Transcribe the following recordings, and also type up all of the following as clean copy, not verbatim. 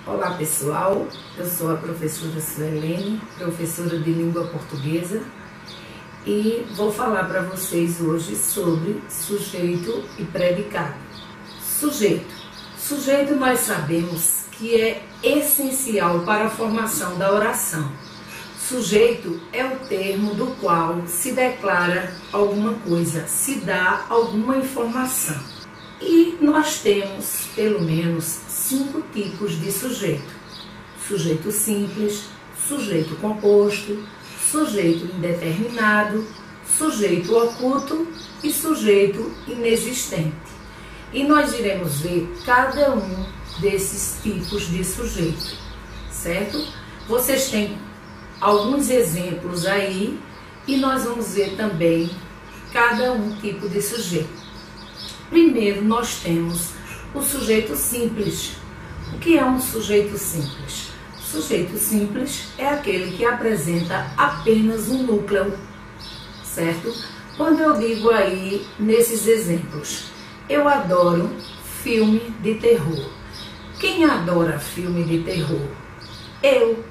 Olá pessoal, eu sou a professora Suelene, professora de língua portuguesa, e vou falar para vocês hoje sobre sujeito e predicado. Sujeito nós sabemos que é essencial para a formação da oração. Sujeito é o termo do qual se declara alguma coisa, se dá alguma informação. E nós temos pelo menos 5 tipos de sujeito: sujeito simples, sujeito composto, sujeito indeterminado, sujeito oculto e sujeito inexistente. E nós iremos ver cada um desses tipos de sujeito, certo? Vocês têm alguns exemplos aí e nós vamos ver também cada um tipo de sujeito. Primeiro, nós temos o sujeito simples. O que é um sujeito simples? Sujeito simples é aquele que apresenta apenas um núcleo, certo? Quando eu digo aí, nesses exemplos, eu adoro filme de terror. Quem adora filme de terror? Eu.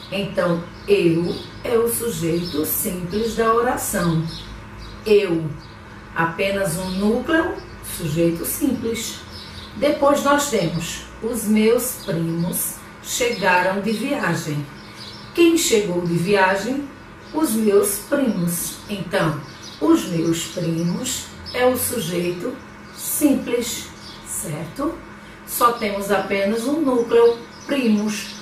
Então, eu é o sujeito simples da oração. Eu. Apenas um núcleo, sujeito simples. Depois nós temos os meus primos chegaram de viagem. Quem chegou de viagem? Os meus primos. Então, os meus primos é o sujeito simples, certo? Só temos apenas um núcleo, primos.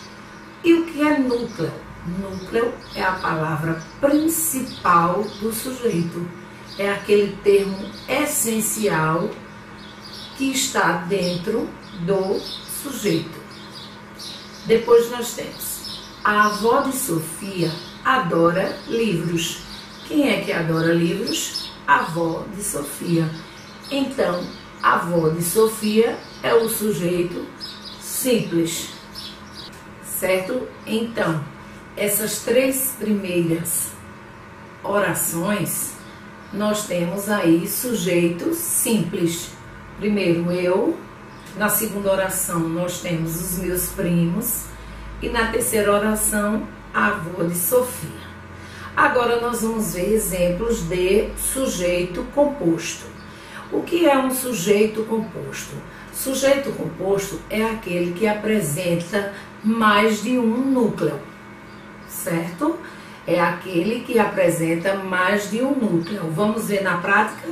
E o que é núcleo? Núcleo é a palavra principal do sujeito. É aquele termo essencial que está dentro do sujeito. Depois nós temos a avó de Sofia adora livros. Quem é que adora livros? A avó de Sofia. Então, a avó de Sofia é o sujeito simples, certo? Então, essas 3 primeiras orações, nós temos aí sujeito simples. Primeiro eu, na segunda oração nós temos os meus primos e na terceira oração a avó de Sofia. Agora nós vamos ver exemplos de sujeito composto. O que é um sujeito composto? Sujeito composto é aquele que apresenta mais de um núcleo, certo? É aquele que apresenta mais de um núcleo. Vamos ver na prática?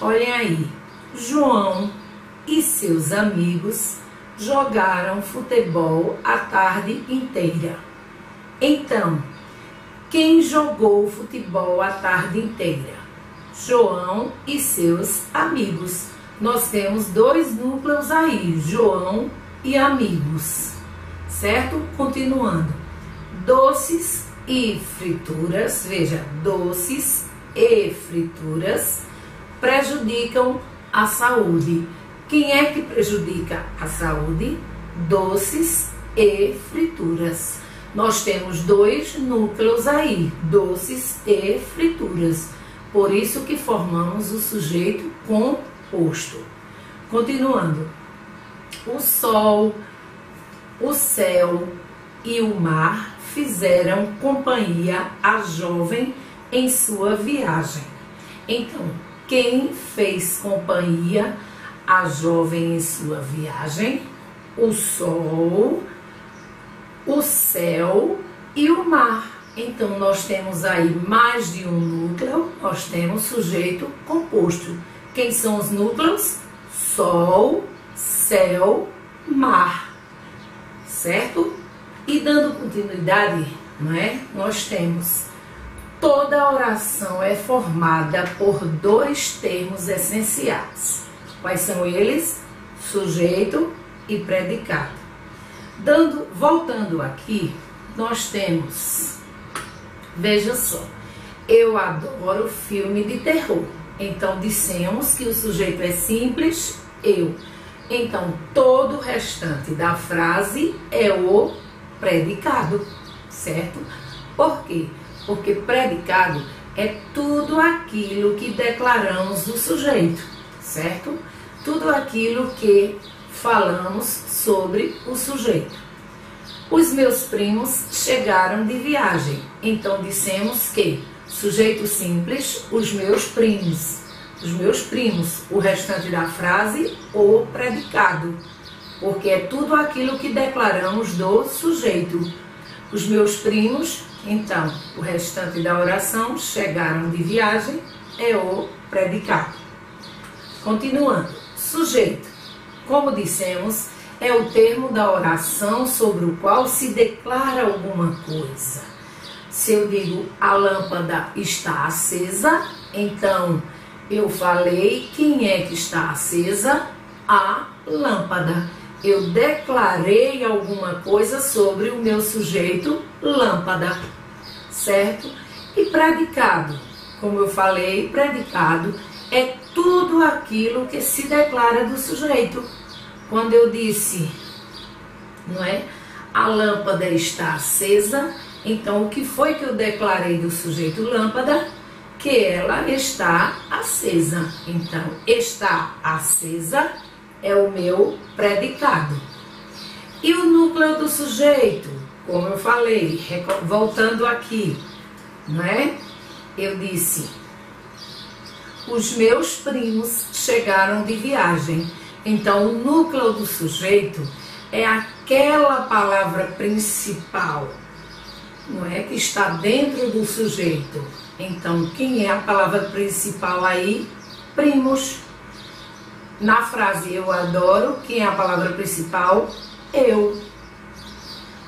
Olhem aí. João e seus amigos jogaram futebol a tarde inteira. Então, quem jogou futebol a tarde inteira? João e seus amigos. Nós temos 2 núcleos aí, João e amigos, certo? Continuando. Doces e frituras, veja, doces e frituras prejudicam a saúde. Quem é que prejudica a saúde? Doces e frituras. Nós temos 2 núcleos aí, doces e frituras. Por isso que formamos o sujeito composto. Continuando. O sol, o céu e o mar fizeram companhia à jovem em sua viagem. Então, quem fez companhia à jovem em sua viagem? O sol, o céu e o mar. Então, nós temos aí mais de um núcleo, nós temos sujeito composto. Quem são os núcleos? Sol, céu, mar, certo? E dando continuidade, não é? Nós temos toda oração é formada por 2 termos essenciais. Quais são eles? Sujeito e predicado. Voltando aqui, nós temos, veja só, eu adoro filme de terror. Então, dissemos que o sujeito é simples, eu. Então, todo o restante da frase é o predicado, certo? Por quê? Porque predicado é tudo aquilo que declaramos do sujeito, certo? Tudo aquilo que falamos sobre o sujeito. Os meus primos chegaram de viagem. Então dissemos que sujeito simples, os meus primos. Os meus primos, o restante da frase, o predicado, porque é tudo aquilo que declaramos do sujeito. Os meus primos, então, o restante da oração, chegaram de viagem, é o predicado. Continuando, sujeito, como dissemos, é o termo da oração sobre o qual se declara alguma coisa. Se eu digo a lâmpada está acesa, então eu falei quem é que está acesa? A lâmpada. Eu declarei alguma coisa sobre o meu sujeito lâmpada, certo? E predicado, como eu falei, predicado é tudo aquilo que se declara do sujeito. Quando eu disse, não é? A lâmpada está acesa, então o que foi que eu declarei do sujeito lâmpada? Que ela está acesa. Então, está acesa é o meu predicado. E o núcleo do sujeito, como eu falei, voltando aqui, não é? Eu disse, os meus primos chegaram de viagem. Então, o núcleo do sujeito é aquela palavra principal, não é? Que está dentro do sujeito. Então, quem é a palavra principal aí? Primos. Na frase eu adoro, quem é a palavra principal? Eu.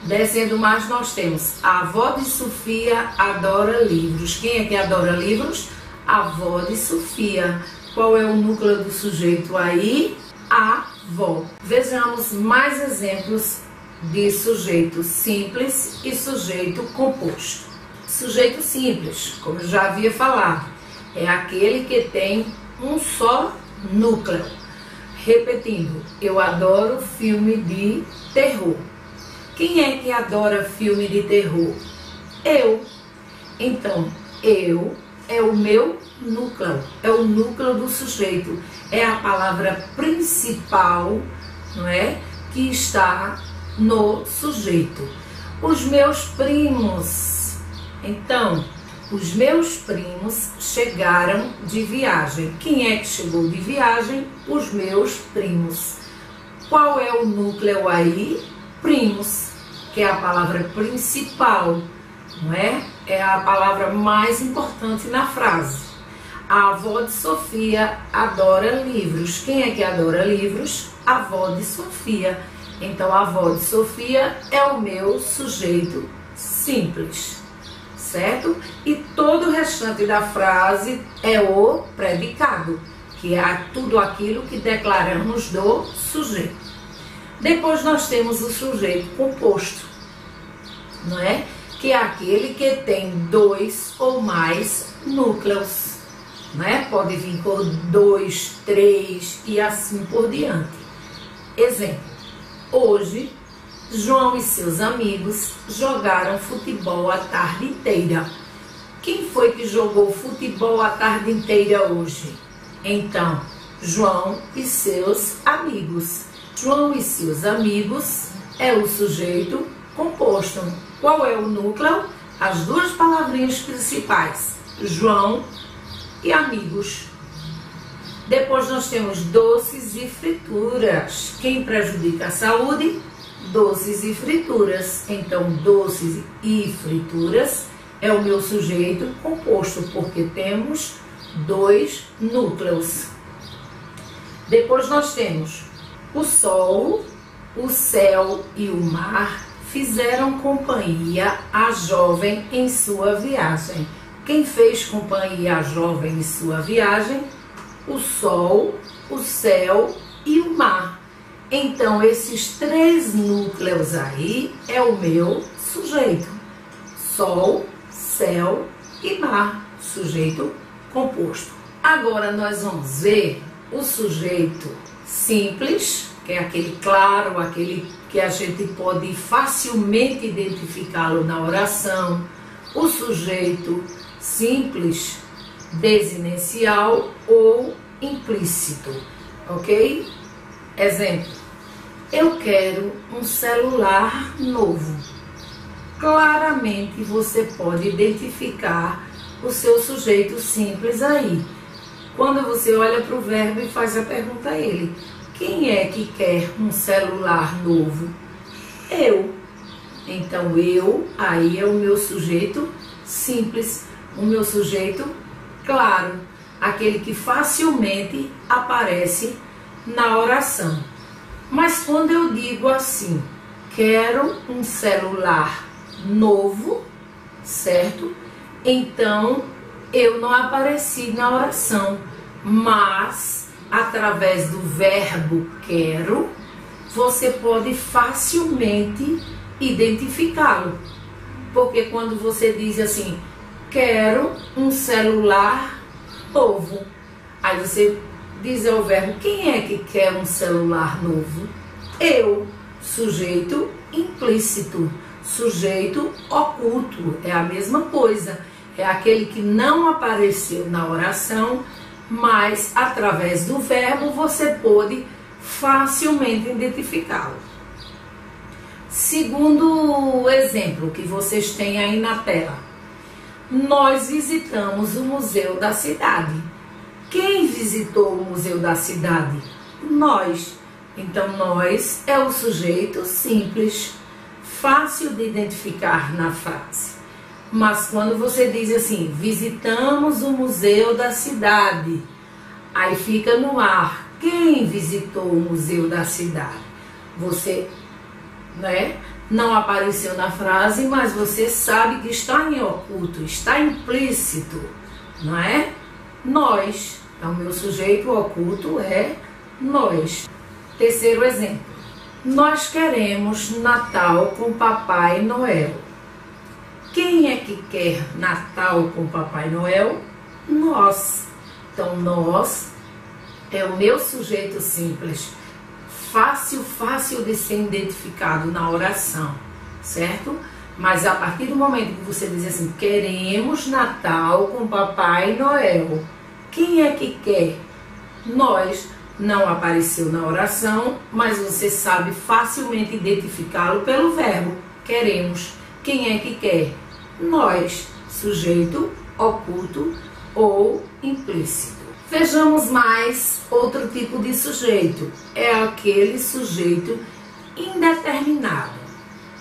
Descendo mais, nós temos a avó de Sofia adora livros. Quem é que adora livros? A avó de Sofia. Qual é o núcleo do sujeito aí? A avó. Vejamos mais exemplos de sujeito simples e sujeito composto. Sujeito simples, como eu já havia falado, é aquele que tem um só núcleo. Repetindo, eu adoro filme de terror. Quem é que adora filme de terror? Eu. Então, eu é o meu núcleo, é o núcleo do sujeito, é a palavra principal, não é? Que está no sujeito. Os meus primos. Então, os meus primos chegaram de viagem. Quem é que chegou de viagem? Os meus primos. Qual é o núcleo aí? Primos, que é a palavra principal, não é? É a palavra mais importante na frase. A avó de Sofia adora livros. Quem é que adora livros? A avó de Sofia. Então, a avó de Sofia é o meu sujeito simples, certo? E todo o restante da frase é o predicado, que é tudo aquilo que declaramos do sujeito. Depois nós temos o sujeito composto, não é? Que é aquele que tem dois ou mais núcleos, não é? Pode vir por 2, 3 e assim por diante. Exemplo, hoje João e seus amigos jogaram futebol a tarde inteira. Quem foi que jogou futebol a tarde inteira hoje? Então, João e seus amigos. João e seus amigos é o sujeito composto. Qual é o núcleo? As duas palavrinhas principais, João e amigos. Depois nós temos doces e frituras. Quem prejudica a saúde? Doces e frituras. Então, doces e frituras é o meu sujeito composto, porque temos dois núcleos. Depois nós temos o sol, o céu e o mar fizeram companhia à jovem em sua viagem. Quem fez companhia à jovem em sua viagem? O sol, o céu e o mar. Então, esses três núcleos aí é o meu sujeito. Sol, céu e mar, sujeito composto. Agora nós vamos ver o sujeito simples, que é aquele claro, aquele que a gente pode facilmente identificá-lo na oração. O sujeito simples, desinencial ou implícito, ok? Exemplo, Eu quero um celular novo. Claramente você pode identificar o seu sujeito simples aí. Quando você olha para o verbo e faz a pergunta a ele: quem é que quer um celular novo? Eu. Então eu, aí é o meu sujeito simples, o meu sujeito claro, aquele que facilmente aparece na oração. Mas quando eu digo assim, quero um celular novo, certo? Então eu não apareci na oração, mas através do verbo quero, você pode facilmente identificá-lo. Porque quando você diz assim, quero um celular novo, aí você diz ao verbo, quem é que quer um celular novo? Eu, sujeito implícito, sujeito oculto, é a mesma coisa. É aquele que não apareceu na oração, mas através do verbo você pôde facilmente identificá-lo. Segundo exemplo que vocês têm aí na tela, nós visitamos o museu da cidade. Quem visitou o museu da cidade? Nós. Então nós é o sujeito simples, fácil de identificar na frase. Mas quando você diz assim, visitamos o museu da cidade, aí fica no ar. Quem visitou o museu da cidade? Você, né, não apareceu na frase, mas você sabe que está em oculto, está implícito, não é? Nós. Então, meu sujeito oculto é nós. Terceiro exemplo. Nós queremos Natal com Papai Noel. Quem é que quer Natal com Papai Noel? Nós. Então, nós é o meu sujeito simples. Fácil de ser identificado na oração, certo? Mas a partir do momento que você diz assim, queremos Natal com Papai Noel. Quem é que quer? Nós. Não apareceu na oração, mas você sabe facilmente identificá-lo pelo verbo queremos. Quem é que quer? Nós, sujeito oculto ou implícito. Vejamos mais outro tipo de sujeito. É aquele sujeito indeterminado.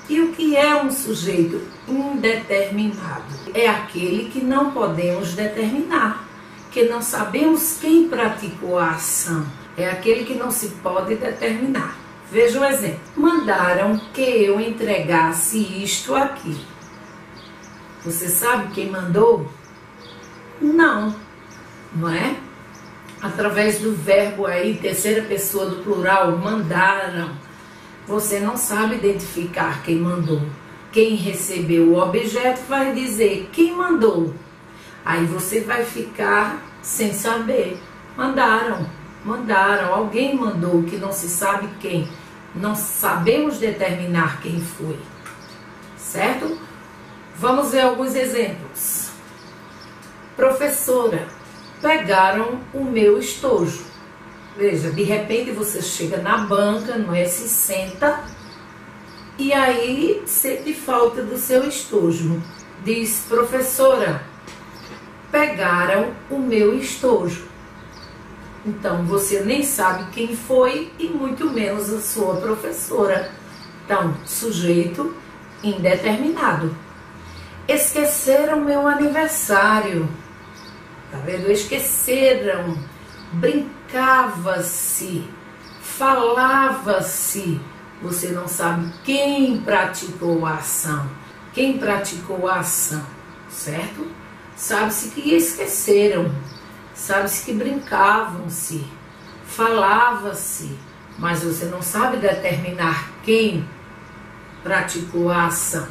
E o que é um sujeito indeterminado? É aquele que não podemos determinar, que não sabemos quem praticou a ação. É aquele que não se pode determinar. Veja o exemplo. Mandaram que eu entregasse isto aqui. Você sabe quem mandou? Não, não é? Através do verbo aí, terceira pessoa do plural, mandaram. Você não sabe identificar quem mandou. Quem recebeu o objeto vai dizer quem mandou. Aí você vai ficar sem saber. Mandaram, alguém mandou, que não se sabe quem. Não sabemos determinar quem foi. Certo? Vamos ver alguns exemplos. Professora, pegaram o meu estojo. Veja, de repente você chega na banca, não é? Se senta e aí sente falta do seu estojo. Diz, professora, pegaram o meu estojo. Então, você nem sabe quem foi e muito menos a sua professora. Então, sujeito indeterminado. Esqueceram meu aniversário. Tá vendo? Esqueceram. Brincava-se. Falava-se. Você não sabe quem praticou a ação. Quem praticou a ação, certo? Sabe-se que esqueceram. Sabe-se que brincavam-se, falava-se, mas você não sabe determinar quem praticou a ação.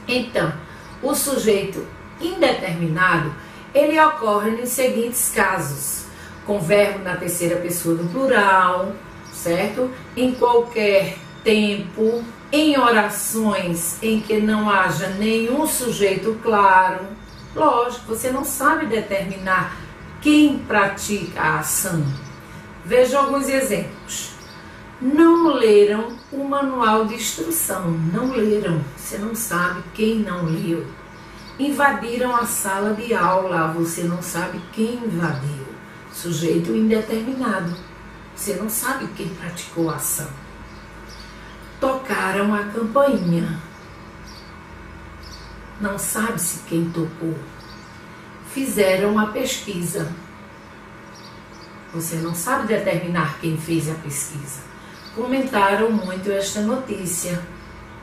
Então, o sujeito indeterminado, ele ocorre nos seguintes casos: com verbo na terceira pessoa do plural, certo? Em qualquer tempo, em orações em que não haja nenhum sujeito claro. Lógico, você não sabe determinar quem pratica a ação. Veja alguns exemplos. Não leram o manual de instrução, não leram, você não sabe quem não leu. Invadiram a sala de aula, você não sabe quem invadiu. Sujeito indeterminado, você não sabe quem praticou a ação. Tocaram a campainha, não sabe-se quem tocou. Fizeram a pesquisa, você não sabe determinar quem fez a pesquisa. Comentaram muito esta notícia,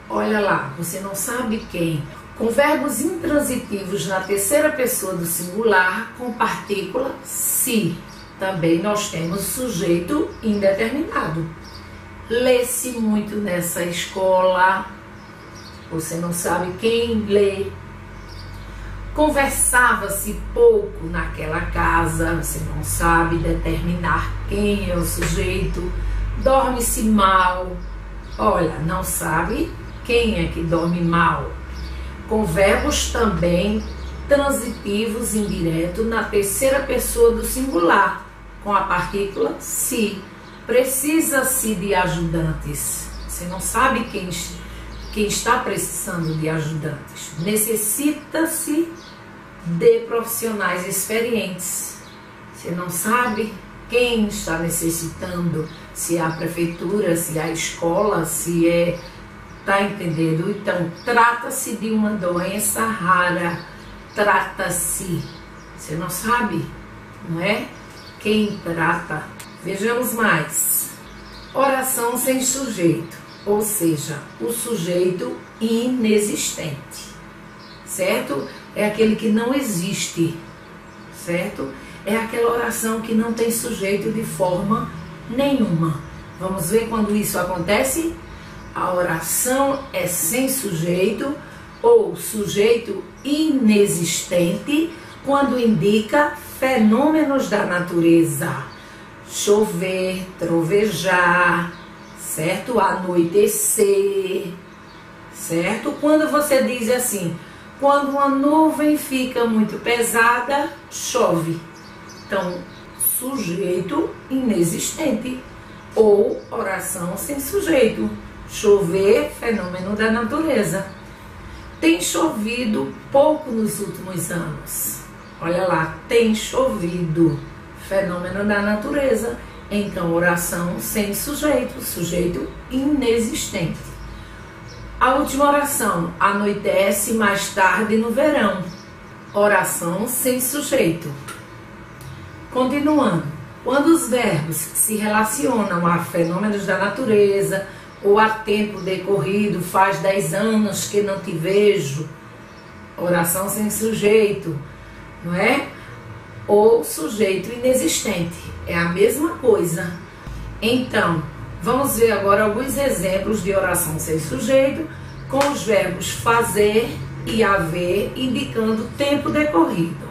olha lá, você não sabe quem. Com verbos intransitivos na terceira pessoa do singular, com partícula se. Também nós temos sujeito indeterminado. Lê-se muito nessa escola, você não sabe quem lê. Conversava-se pouco naquela casa, você não sabe determinar quem é o sujeito. Dorme-se mal, olha, não sabe quem é que dorme mal. Com verbos também transitivos indiretos na terceira pessoa do singular, com a partícula se. Precisa-se de ajudantes, você não sabe quem está precisando de ajudantes. Necessita-se de profissionais experientes, você não sabe quem está necessitando, se é a prefeitura, se é a escola, se é... Tá entendendo? Então, trata-se de uma doença rara, trata-se, você não sabe, não é? Quem trata? Vejamos mais. Oração sem sujeito, ou seja, o sujeito inexistente, certo? É aquele que não existe, certo? É aquela oração que não tem sujeito de forma nenhuma. Vamos ver quando isso acontece? A oração é sem sujeito ou sujeito inexistente quando indica fenômenos da natureza. Chover, trovejar, certo? Anoitecer, certo? Quando você diz assim, quando uma nuvem fica muito pesada, chove. Então, sujeito inexistente ou oração sem sujeito. Chover, fenômeno da natureza. Tem chovido pouco nos últimos anos. Olha lá, tem chovido, fenômeno da natureza. Então, oração sem sujeito, sujeito inexistente. A última oração, anoitece mais tarde no verão. Oração sem sujeito. Continuando, quando os verbos se relacionam a fenômenos da natureza, ou há tempo decorrido, faz 10 anos que não te vejo, oração sem sujeito, não é? Ou sujeito inexistente, é a mesma coisa. Então, vamos ver agora alguns exemplos de oração sem sujeito, com os verbos fazer e haver, indicando tempo decorrido.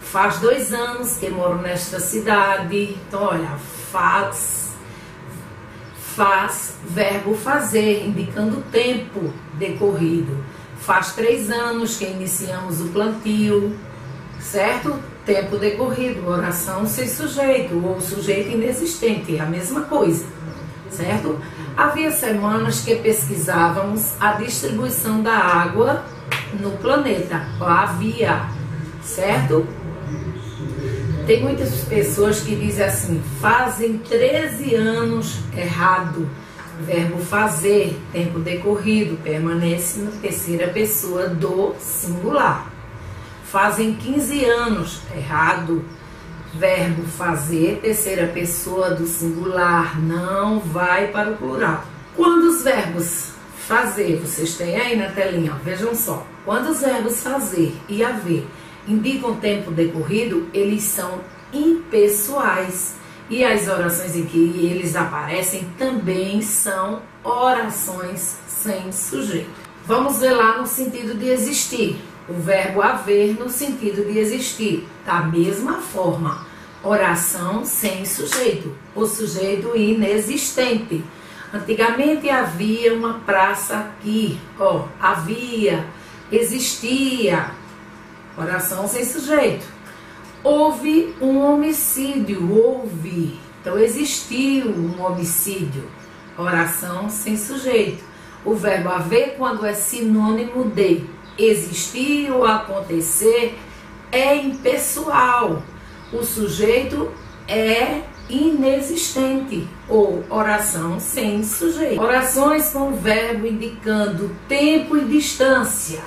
Faz 2 anos que moro nesta cidade, então olha, faz, verbo fazer, indicando tempo decorrido. Faz 3 anos que iniciamos o plantio, certo? Tempo decorrido, oração sem sujeito ou sujeito inexistente, é a mesma coisa, certo? Havia semanas que pesquisávamos a distribuição da água no planeta, havia, certo? Tem muitas pessoas que dizem assim, fazem 13 anos, errado. Verbo fazer, tempo decorrido, permanece na terceira pessoa do singular. Fazem 15 anos, errado. Verbo fazer, terceira pessoa do singular, não vai para o plural. Quando os verbos fazer, vocês têm aí na telinha, ó, vejam só. Quando os verbos fazer e haver indicam tempo decorrido, eles são impessoais. E as orações em que eles aparecem também são orações sem sujeito. Vamos ver lá no sentido de existir. O verbo haver no sentido de existir. Da mesma forma, oração sem sujeito. O sujeito inexistente. Antigamente havia uma praça aqui. Ó, havia, existia. Oração sem sujeito. Houve um homicídio, houve. Então existiu um homicídio. Oração sem sujeito. O verbo haver, quando é sinônimo de existir ou acontecer, é impessoal. O sujeito é inexistente, ou oração sem sujeito. Orações com verbo indicando tempo e distância.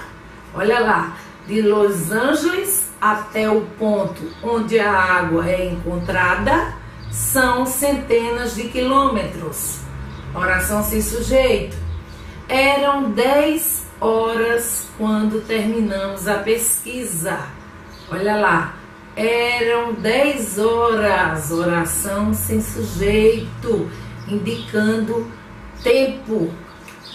Olha lá, de Los Angeles até o ponto onde a água é encontrada, são centenas de quilômetros. Oração sem sujeito. Eram 10 horas quando terminamos a pesquisa. Olha lá, eram 10 horas. Oração sem sujeito, indicando tempo.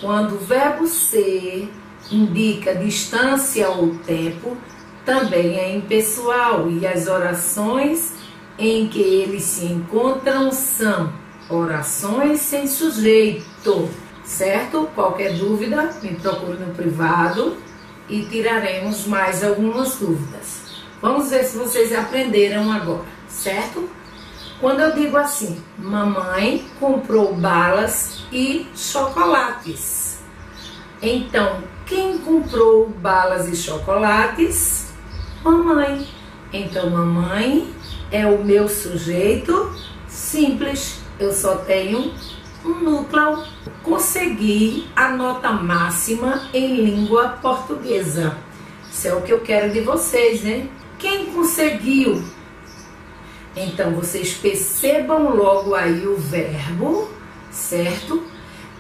Quando o verbo ser indica distância ou tempo, também é impessoal. E as orações em que eles se encontram são orações sem sujeito. Certo? Qualquer dúvida, me procure no privado e tiraremos mais algumas dúvidas. Vamos ver se vocês aprenderam agora, certo? Quando eu digo assim, mamãe comprou balas e chocolates. Então, quem comprou balas e chocolates? Mamãe. Então, mamãe é o meu sujeito simples. Eu só tenho um núcleo. Consegui a nota máxima em língua portuguesa. Isso é o que eu quero de vocês, né? Quem conseguiu? Então, vocês percebam logo aí o verbo, certo?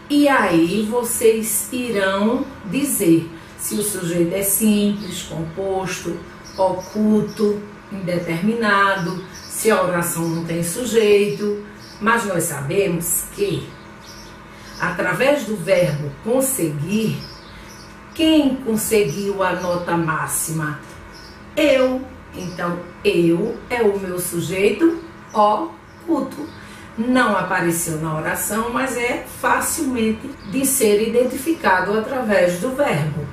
E aí vocês irão dizer se o sujeito é simples, composto, oculto, indeterminado, se a oração não tem sujeito. Mas nós sabemos que, através do verbo conseguir, quem conseguiu a nota máxima? Eu. Então, eu é o meu sujeito oculto. Não apareceu na oração, mas é facilmente de ser identificado através do verbo.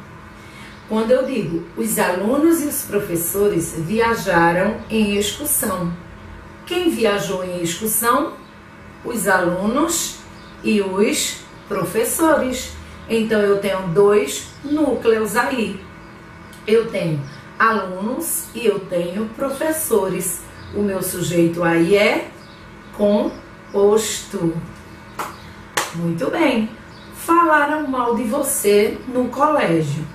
Quando eu digo, os alunos e os professores viajaram em excursão. Quem viajou em excursão? Os alunos e os professores. Então, eu tenho dois núcleos aí. Eu tenho alunos e eu tenho professores. O meu sujeito aí é composto. Muito bem. Falaram mal de você no colégio.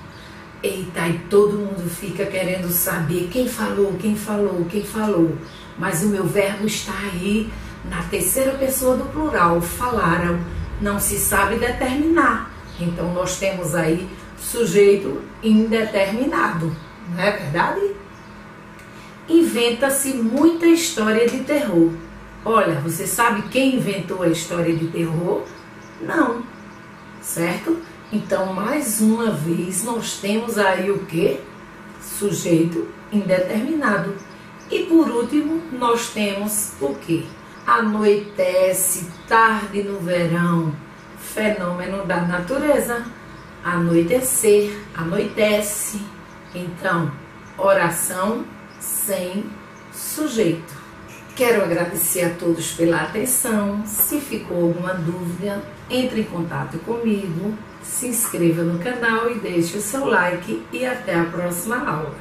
Eita, e todo mundo fica querendo saber quem falou, quem falou, quem falou. Mas o meu verbo está aí na terceira pessoa do plural. Falaram, não se sabe determinar. Então, nós temos aí sujeito indeterminado. Não é verdade? Inventa-se muita história de terror. Olha, você sabe quem inventou a história de terror? Não. Certo? Então, mais uma vez, nós temos aí o quê? Sujeito indeterminado. E por último, nós temos o quê? Anoitece, tarde no verão, fenômeno da natureza. Anoitecer, anoitece. Então, oração sem sujeito. Quero agradecer a todos pela atenção. Se ficou alguma dúvida, entre em contato comigo, se inscreva no canal e deixe o seu like e até a próxima aula.